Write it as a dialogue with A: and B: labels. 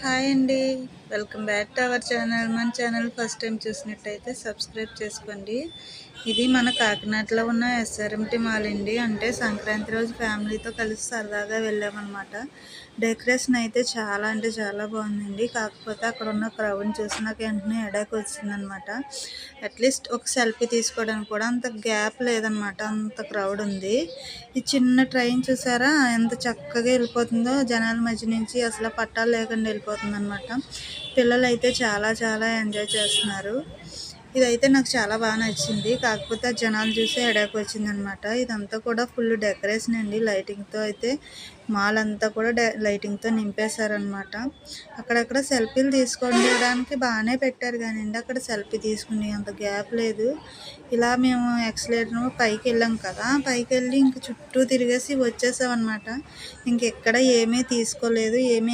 A: Hi అండి. Welcome back to our channel. మన channel first time చూసినట్టయితే సబ్స్క్రైబ్ చేసుకోండి. ఇది మన కాకినాడలో ఉన్న ఎస్ఆర్ఎంటీ మాల్ అండి. అంటే సంక్రాంతి రోజు ఫ్యామిలీతో కలిసి సరదాగా వెళ్ళామన్నమాట. డెకరేషన్ అయితే చాలా అంటే చాలా బాగుందండి. కాకపోతే అక్కడ ఉన్న క్రౌడ్ని చూసి నాకు వెంటనే హెడేక్ వచ్చిందనమాట. అట్లీస్ట్ ఒక సెల్ఫీ తీసుకోవడానికి కూడా అంత గ్యాప్ లేదనమాట, అంత క్రౌడ్ ఉంది. ఈ చిన్న ట్రైన్ చూసారా ఎంత చక్కగా వెళ్ళిపోతుందో జనాల మధ్య నుంచి, అసలు పట్టాలు లేకుండా వెళ్ళిపోతుంది అనమాట. పిల్లలు అయితే చాలా చాలా ఎంజాయ్ చేస్తున్నారు. ఇదైతే నాకు చాలా బాగా నచ్చింది. కాకపోతే ఆ జనాలు చూసి హెడేక్ వచ్చిందనమాట. ఇదంతా కూడా ఫుల్ డెకరేషన్ అండి. లైటింగ్తో అయితే మాల్ అంతా కూడా లైటింగ్తో నింపేశారనమాట. అక్కడక్కడ సెల్ఫీలు తీసుకోవడానికి బాగానే పెట్టారు కానివ్వండి, అక్కడ సెల్ఫీ తీసుకునే అంత గ్యాప్ లేదు. ఇలా మేము ఎక్సలేటర్ పైకి వెళ్ళాం కదా, పైకి వెళ్ళి ఇంక చుట్టూ తిరిగేసి వచ్చేసామన్నమాట. ఇంకెక్కడ ఏమీ తీసుకోలేదు, ఏమీ